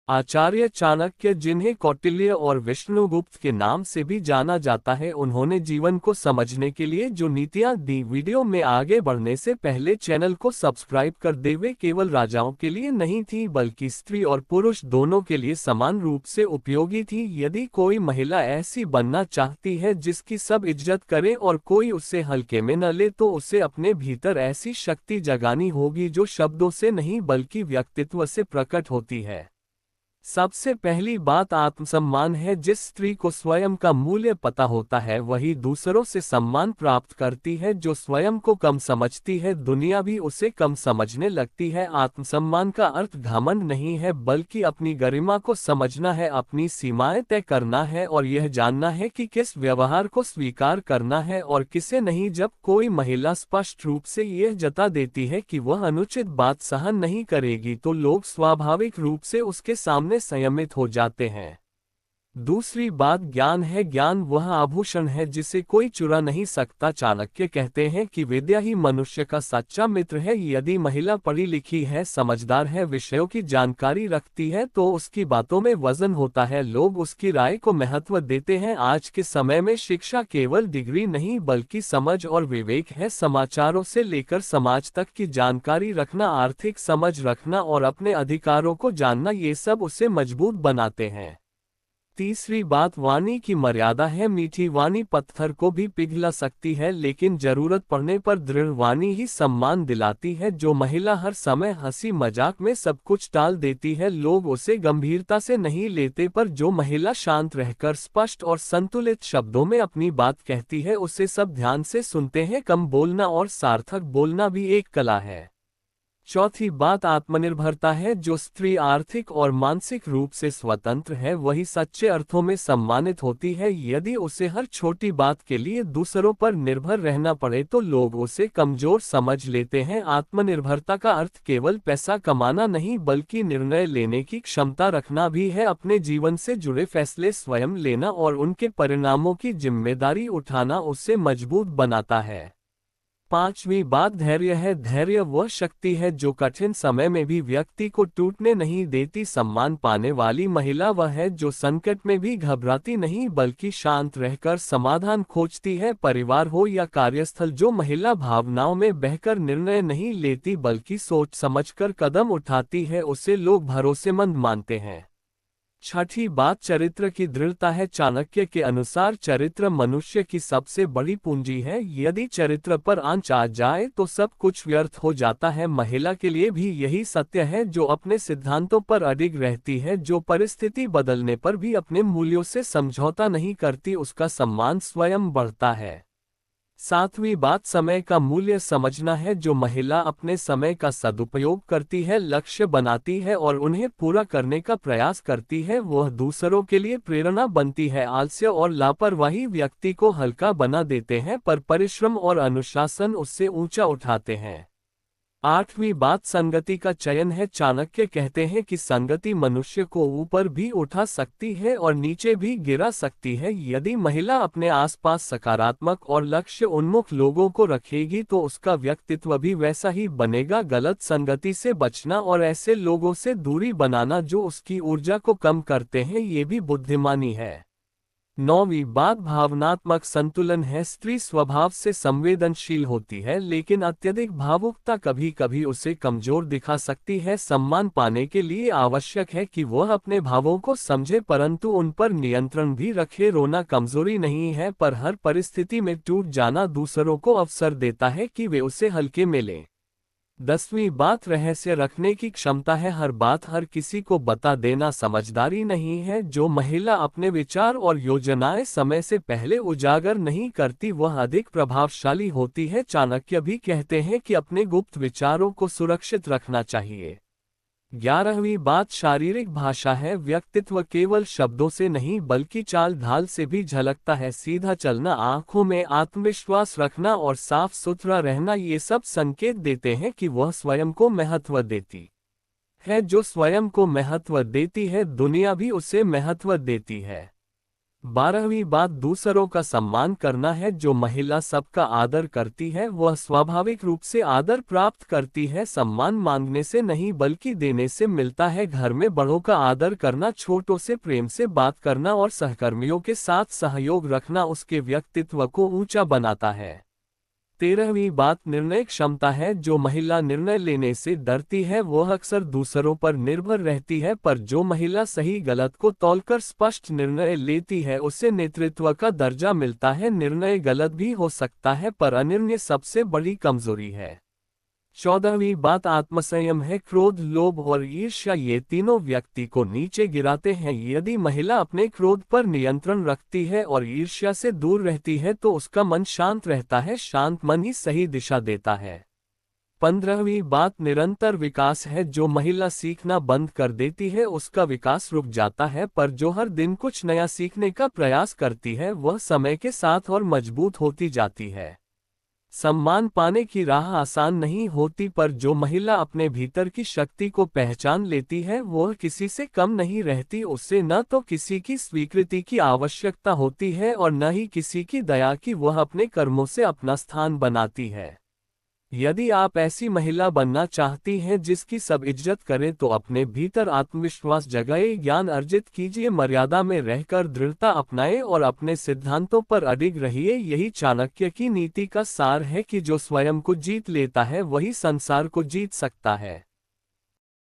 आचार्य चाणक्य, जिन्हें कौटिल्य और विष्णुगुप्त के नाम से भी जाना जाता है, उन्होंने जीवन को समझने के लिए जो नीतियां दी। वीडियो में आगे बढ़ने से पहले चैनल को सब्सक्राइब कर दे। वे केवल राजाओं के लिए नहीं थी, बल्कि स्त्री और पुरुष दोनों के लिए समान रूप से उपयोगी थी। यदि कोई महिला ऐसी बनना चाहती है जिसकी सब इज्जत करे और कोई उसे हल्के में न ले, तो उसे अपने भीतर ऐसी शक्ति जगानी होगी जो शब्दों से नहीं बल्कि व्यक्तित्व से प्रकट होती है। सबसे पहली बात आत्मसम्मान है। जिस स्त्री को स्वयं का मूल्य पता होता है वही दूसरों से सम्मान प्राप्त करती है। जो स्वयं को कम समझती है, दुनिया भी उसे कम समझने लगती है। आत्मसम्मान का अर्थ घमंड नहीं है, बल्कि अपनी गरिमा को समझना है, अपनी सीमाएं तय करना है और यह जानना है कि किस व्यवहार को स्वीकार करना है और किसे नहीं। जब कोई महिला स्पष्ट रूप से यह जता देती है कि वह अनुचित बात सहन नहीं करेगी, तो लोग स्वाभाविक रूप से उसके सामने संयमित हो जाते हैं। दूसरी बात ज्ञान है। ज्ञान वह आभूषण है जिसे कोई चुरा नहीं सकता। चाणक्य कहते हैं कि विद्या ही मनुष्य का सच्चा मित्र है। यदि महिला पढ़ी लिखी है, समझदार है, विषयों की जानकारी रखती है, तो उसकी बातों में वजन होता है। लोग उसकी राय को महत्व देते हैं। आज के समय में शिक्षा केवल डिग्री नहीं बल्कि समझ और विवेक है। समाचारों से लेकर समाज तक की जानकारी रखना, आर्थिक समझ रखना और अपने अधिकारों को जानना, ये सब उसे मजबूत बनाते हैं। तीसरी बात वाणी की मर्यादा है। मीठी वाणी पत्थर को भी पिघला सकती है, लेकिन जरूरत पड़ने पर दृढ़ वाणी ही सम्मान दिलाती है। जो महिला हर समय हंसी मजाक में सब कुछ टाल देती है, लोग उसे गंभीरता से नहीं लेते, पर जो महिला शांत रहकर स्पष्ट और संतुलित शब्दों में अपनी बात कहती है, उसे सब ध्यान से सुनते हैं। कम बोलना और सार्थक बोलना भी एक कला है। चौथी बात आत्मनिर्भरता है। जो स्त्री आर्थिक और मानसिक रूप से स्वतंत्र है, वही सच्चे अर्थों में सम्मानित होती है। यदि उसे हर छोटी बात के लिए दूसरों पर निर्भर रहना पड़े, तो लोग उसे कमजोर समझ लेते हैं। आत्मनिर्भरता का अर्थ केवल पैसा कमाना नहीं बल्कि निर्णय लेने की क्षमता रखना भी है। अपने जीवन से जुड़े फैसले स्वयं लेना और उनके परिणामों की जिम्मेदारी उठाना उसे मजबूत बनाता है। पांचवी बात धैर्य है। धैर्य वह शक्ति है जो कठिन समय में भी व्यक्ति को टूटने नहीं देती। सम्मान पाने वाली महिला वह है जो संकट में भी घबराती नहीं बल्कि शांत रहकर समाधान खोजती है। परिवार हो या कार्यस्थल, जो महिला भावनाओं में बहकर निर्णय नहीं लेती बल्कि सोच समझकर कदम उठाती है, उसे लोग भरोसेमंद मानते हैं। छठी बात चरित्र की दृढ़ता है। चाणक्य के अनुसार चरित्र मनुष्य की सबसे बड़ी पूंजी है। यदि चरित्र पर आंच आ जाए तो सब कुछ व्यर्थ हो जाता है। महिला के लिए भी यही सत्य है। जो अपने सिद्धांतों पर अडिग रहती है, जो परिस्थिति बदलने पर भी अपने मूल्यों से समझौता नहीं करती, उसका सम्मान स्वयं बढ़ता है। सातवीं बात समय का मूल्य समझना है। जो महिला अपने समय का सदुपयोग करती है, लक्ष्य बनाती है और उन्हें पूरा करने का प्रयास करती है, वह दूसरों के लिए प्रेरणा बनती है। आलस्य और लापरवाही व्यक्ति को हल्का बना देते हैं, पर परिश्रम और अनुशासन उससे ऊंचा उठाते हैं। आठवीं बात संगति का चयन है। चाणक्य कहते हैं कि संगति मनुष्य को ऊपर भी उठा सकती है और नीचे भी गिरा सकती है। यदि महिला अपने आसपास सकारात्मक और लक्ष्य उन्मुख लोगों को रखेगी, तो उसका व्यक्तित्व भी वैसा ही बनेगा। गलत संगति से बचना और ऐसे लोगों से दूरी बनाना जो उसकी ऊर्जा को कम करते हैं, ये भी बुद्धिमानी है। नौवीं बात भावनात्मक संतुलन है। स्त्री स्वभाव से संवेदनशील होती है, लेकिन अत्यधिक भावुकता कभी कभी उसे कमजोर दिखा सकती है। सम्मान पाने के लिए आवश्यक है कि वह अपने भावों को समझे, परंतु उन पर नियंत्रण भी रखे। रोना कमजोरी नहीं है, पर हर परिस्थिति में टूट जाना दूसरों को अवसर देता है कि वे उसे हल्के में लें। 10वीं बात रहस्य रखने की क्षमता है। हर बात हर किसी को बता देना समझदारी नहीं है। जो महिला अपने विचार और योजनाएं समय से पहले उजागर नहीं करती, वह अधिक प्रभावशाली होती है। चाणक्य भी कहते हैं कि अपने गुप्त विचारों को सुरक्षित रखना चाहिए। 11वीं बात शारीरिक भाषा है। व्यक्तित्व केवल शब्दों से नहीं बल्कि चाल ढाल से भी झलकता है। सीधा चलना, आंखों में आत्मविश्वास रखना और साफ सुथरा रहना, ये सब संकेत देते हैं कि वह स्वयं को महत्व देती है। जो स्वयं को महत्व देती है, दुनिया भी उसे महत्व देती है। 12वीं बात दूसरों का सम्मान करना है। जो महिला सबका आदर करती है वह स्वाभाविक रूप से आदर प्राप्त करती है। सम्मान मांगने से नहीं बल्कि देने से मिलता है। घर में बड़ों का आदर करना, छोटों से प्रेम से बात करना और सहकर्मियों के साथ सहयोग रखना उसके व्यक्तित्व को ऊंचा बनाता है। 13वीं बात निर्णय क्षमता है। जो महिला निर्णय लेने से डरती है वह अक्सर दूसरों पर निर्भर रहती है, पर जो महिला सही गलत को तौलकर स्पष्ट निर्णय लेती है उसे नेतृत्व का दर्जा मिलता है। निर्णय गलत भी हो सकता है पर अनिर्णय सबसे बड़ी कमजोरी है। 14वीं बात आत्मसंयम है। क्रोध, लोभ और ईर्ष्या ये तीनों व्यक्ति को नीचे गिराते हैं। यदि महिला अपने क्रोध पर नियंत्रण रखती है और ईर्ष्या से दूर रहती है तो उसका मन शांत रहता है। शांत मन ही सही दिशा देता है। 15वीं बात निरंतर विकास है। जो महिला सीखना बंद कर देती है उसका विकास रुक जाता है, पर जो हर दिन कुछ नया सीखने का प्रयास करती है वह समय के साथ और मजबूत होती जाती है। सम्मान पाने की राह आसान नहीं होती, पर जो महिला अपने भीतर की शक्ति को पहचान लेती है वह किसी से कम नहीं रहती। उससे न तो किसी की स्वीकृति की आवश्यकता होती है और न ही किसी की दया की। वह अपने कर्मों से अपना स्थान बनाती है। यदि आप ऐसी महिला बनना चाहती हैं जिसकी सब इज्जत करें तो अपने भीतर आत्मविश्वास जगाए, ज्ञान अर्जित कीजिए, मर्यादा में रहकर दृढ़ता अपनाएं और अपने सिद्धांतों पर अडिग रहिए। यही चाणक्य की नीति का सार है कि जो स्वयं को जीत लेता है वही संसार को जीत सकता है।